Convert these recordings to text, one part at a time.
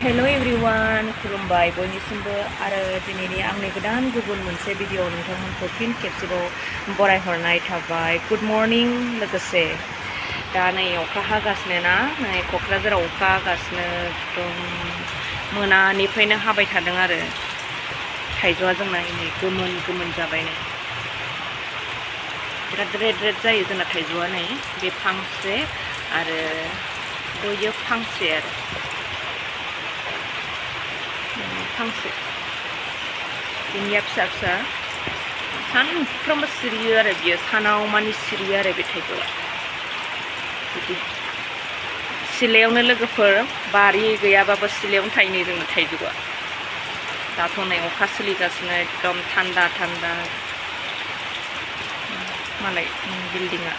Hello everyone खुलुमबाय बयनिसिमबो आरो दिनैनि आंनि गोदान गुबुन मोनसे भिडिअ नोंथांमोनखौ फिन खेबसेबाव बरायहरनाय थाबाय। गुड मर्निं लोगोसे दा नै अखा हागासिनो ना, नै क'क्राझाराव अखा हागासिनो एकदम मोनानिफ्रायनो हाबाय थादों आरो थाइजौआ जोंना नै गोमोन गोमोन जाबाय नै बिराद रेड रेड जायो जोंना थाइजौआ नै बे फांसे आरो बैयो फांसे आरो फांसे बिनिया फिसा फिसा सानफ्रोमबो सिरियो आरो बियो सानाव मानि सिरियो आरो बे थाइजौआ बिदि सिलायावनो लोगोफोर बारि गैयाबाबो सिलायावनो थायो नै जोंना थाइजौआ। दाथ' नै अखा सोलिगासिनो एकदम थान्दा थान्दा मालाय बिल्डिंआ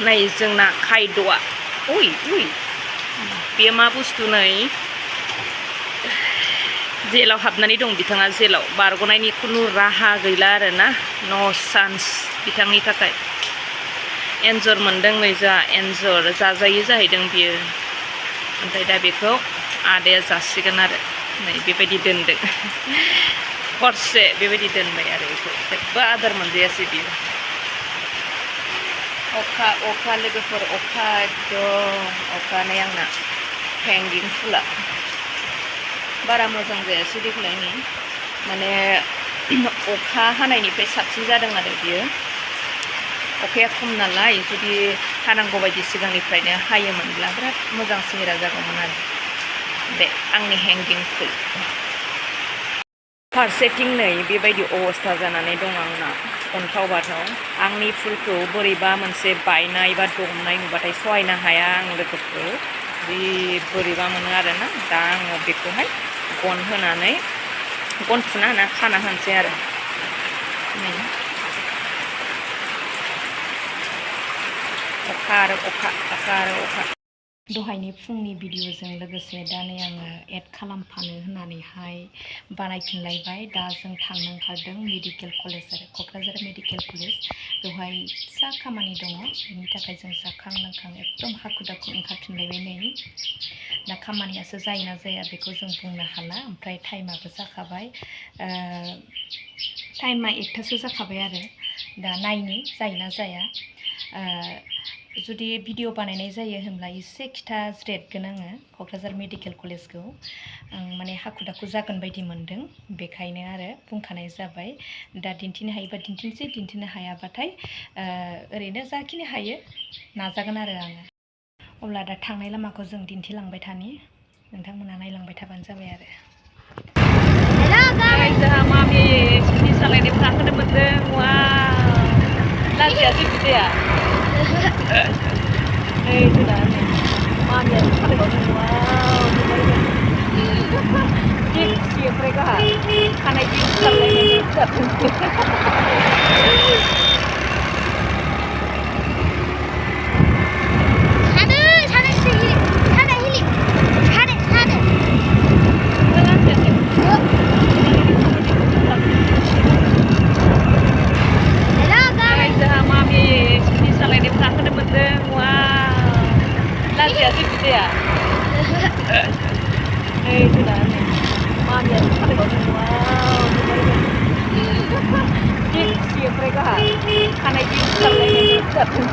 नै जोंना खायद'आ उइ उइ बे मा बुस्थु नै जेलाव हाबनानै दं बिथाङा, जेलाव बारग'नायनि खुनु राहा गैला आरोना, नो चान्स बिथांनि थाखाय। एन्जर मोनदों नै जा एन्जर जाजायो जाहैदों बियो, ओमफ्राय दा बेखौ आदाया जासिगोन आरो नै बेबायदि दोनदों हरसे बेबायदि दोनबाय आरो बेखौ जेबो आदार मोनजायासै बियो। अखा लोगोफोर अखा एकदम अखा नै आंना हेंगिं फुला बारा मोजां जायासै देग्लाय नै माने अखा हानायनिफ्राय साबसिन जादों आरो बियो। अखाया खम नालाय जुदि हानांगौ बायदि सिगांनिफ्रायनो हायोमोनब्ला बिराद मोजां सेहेरा जागौमोन आरो बे आंनि हेंगिं फुल। फारसेथिं नै बेबायदि अबस्था जानानै दं आंना अन्थाव बाथाव। आंनि फुलखौ बोरैबा मोनसे बायनाय बा दमनाय नुबाथाय सहायनो हाया आं लोगोफोर, जि बोरैबा मोनो आरोना। दा आङो बेखौहाय गन होनानै गन थुना होना खाना होनोसै आरो नै अखा आरो अखा अखा आरो अखा। दहायनि फुंनि भिडिअजों लोगोसे दा नै आङो एड खालामफानो होननानैहाय बानायफिनलायबाय। दा जों थांनो ओंखारदों मेडिकेल कलेज आरो क'क्राझार मेडिकेल कलेज, बेवहाय फिसा खामानि दङ, बेनि थाखाय जों जाखां लोंखां एकदम हाखु दाखु ओंखारफिनलायबाय नै। दा खामानियासो जायोना जाया बेखौ जों बुंनो हाला, ओमफ्राय टाइमाबो जाखाबाय, टाइमा 1थासो जाखाबाय आरो दा नायनि जायोना जाया। जुदि भिडिअ बानायनाय जायो होनब्ला एसे खिथाज्रेदगोन आङो क'क्राझार मेडिकेल कलेजखौ। आं माने हाखु दाखु जागोन बायदि मोनदों, बेखायनो आरो बुंखानाय जाबाय। दा दिन्थिनो हायोबा दिन्थिनोसै, दिन्थिनो हायाबाथाय ओरैनो जाखिनि हायो नाजागोन आरो आङो। अब्ला दा थांनाय लामाखौ जों दिन्थिलांबाय थानि, नोंथांमोना नायलांबाय थाबानो जाबाय आरो। जोंहा मामि स्कुटि सालायनायाव गाखोनो मोनदों, वाव लाजियासै बिदाया नै जोंना नै मामियासो सालायबावदों, वाव जि खुसि ओमफ्राय गाहा खानाय दिहुनलायनायनि जादों लाजियासै बिदाया नै जोंना नै मामियासो सालायबावदों, वाव जि खुसि ओमफ्राय गाहा खानाय दिहुनलायनायनि जादों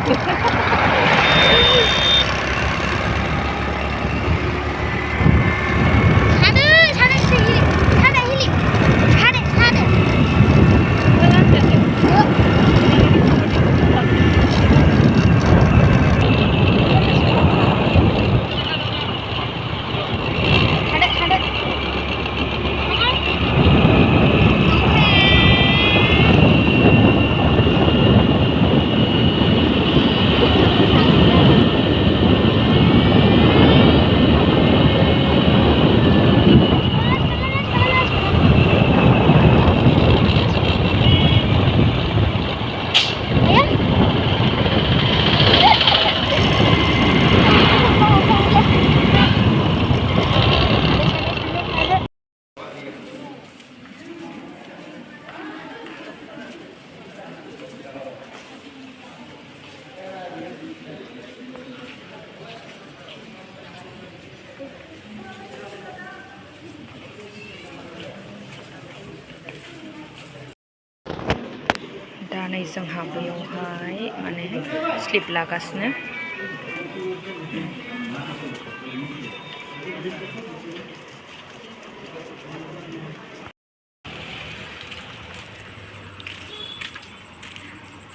जोंहा बैयावहाय माने स्लिप लागासिनो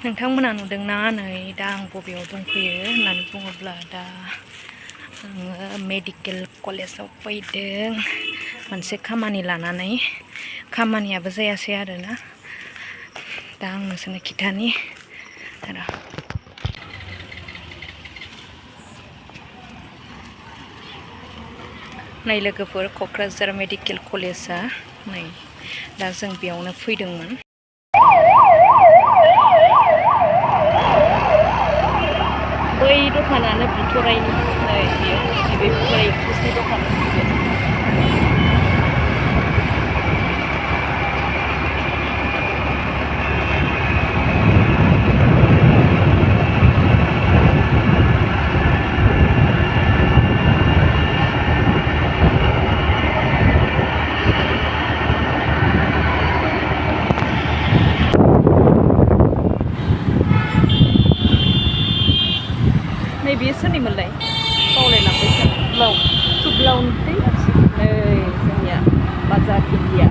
नोंथांमोना नुदोंना नै दा आं बबेयाव दंफैयो होननानै बुङोब्ला दा आङो मेडिकेल कलेजाव फैदों मोनसे खामानि लानानै खामानियाबो जायासै आरोना दा आं नोंसोरनो खिथानि आरो नै लोगोफोर क'क्राझार मेडिकेल कलेजआ नै दा जों बेयावनो फैदोंमोन बै दखानानो बिथराइनि नै बेयो बे बिथराइ एक्ट्रेसनि दखान नैबे सोरनिमोनलाय बावलायलांबायसो ब्लाउ थुब्लाउनिफ्राय नै जोंनिया बाजार इण्डिया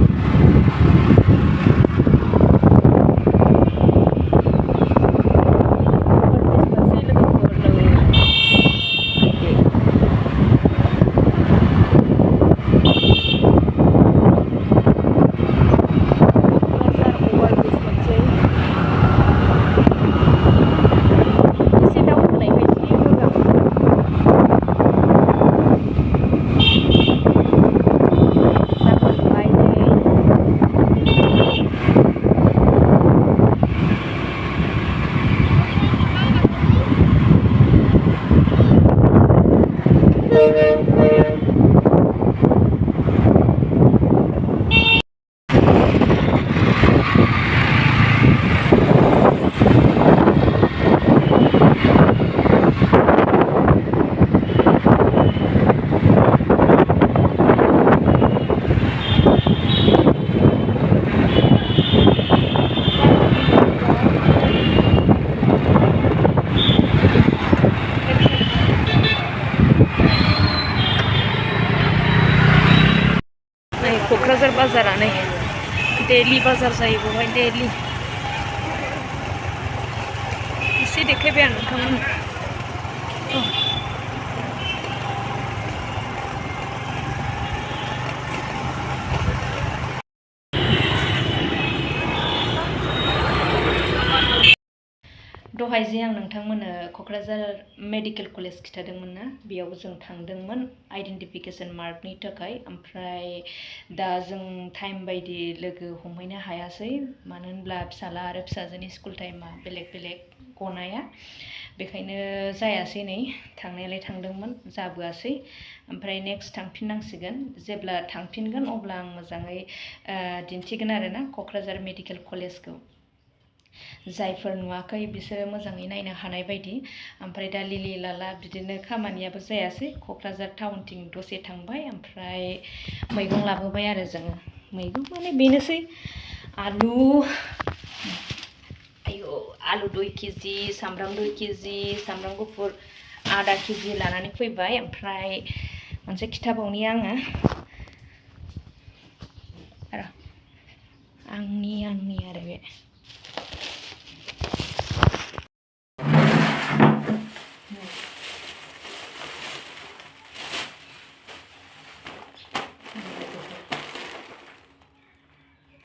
क'क्राझार बाजारा नै डेलि बाजार जायो बेवहाय डेलि एसे देखायबाय आं नोंथांमोननो दहाय जे आं नोंथांमोननो क'क्राझार मेडिकेल कलेज खिथादोंमोन ना बेयाव जों थांदोंमोन आइडेन्टिफिकेसन मार्कनि थाखाय ओमफ्राय दा जों टाइम बायदि लोगो हमहैनो हायासै मानो होनब्ला फिसाला आरो फिसाजोनि स्कुल टाइमा बेलेग बेलेग गनाया बेखायनो जायासै नै थांनायालाय थांदोंमोन जाबोआसै ओमफ्राय नेक्स्ट थांफिननांसिगोन जेब्ला थांफिनगोन अब्ला आं मोजाङै दिन्थिगोन आरोना क'क्राझार मेडिकेल कलेजखौ जायफोर नुवाखै बिसोरो मोजाङै नायनो हानाय बायदि ओमफ्राय दा लिलि लाला बिदिनो खामानियाबो जायासै क'क्राझार टाउनथिं दसे थांबाय ओमफ्राय मैगं लाबोबाय आरो जोङो मैगं माने बेनोसै आलु आलु 2 केजि सामब्राम 2 केजि सामब्राम गुफुर आधा केजि लानानै फैबाय ओमफ्राय मोनसे खिथाबावनि आङो आंनि आरो बे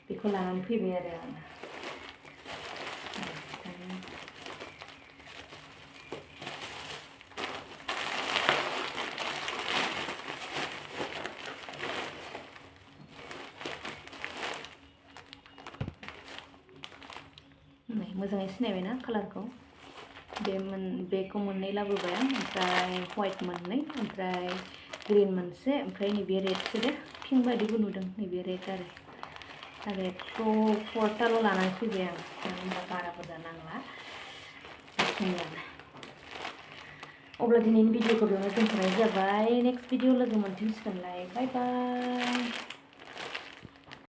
बेखौ लानानै फैबाय आरो आङो मोजाङै सिनायबायना कालारखौ बेखौ मोननै लाबोबाय आं ओमफ्राय व्हाइट मोननै ओमफ्राय ग्रीन मोनसे ओमफ्राय नैबे रेडसो दे पिंक बायदिबो नुदों नैबे रेड आरो रेडखौ 4टाल' लानानै फैबाय आं मानो होनबा बारा बुरजा नांला अब्ला दिनैनि भिडिअखौ बेयावनो दोनथ'नाय जाबाय नेक्स्ट भिडिअ लोगो मोनफिनसिगोनलाय बाय बाय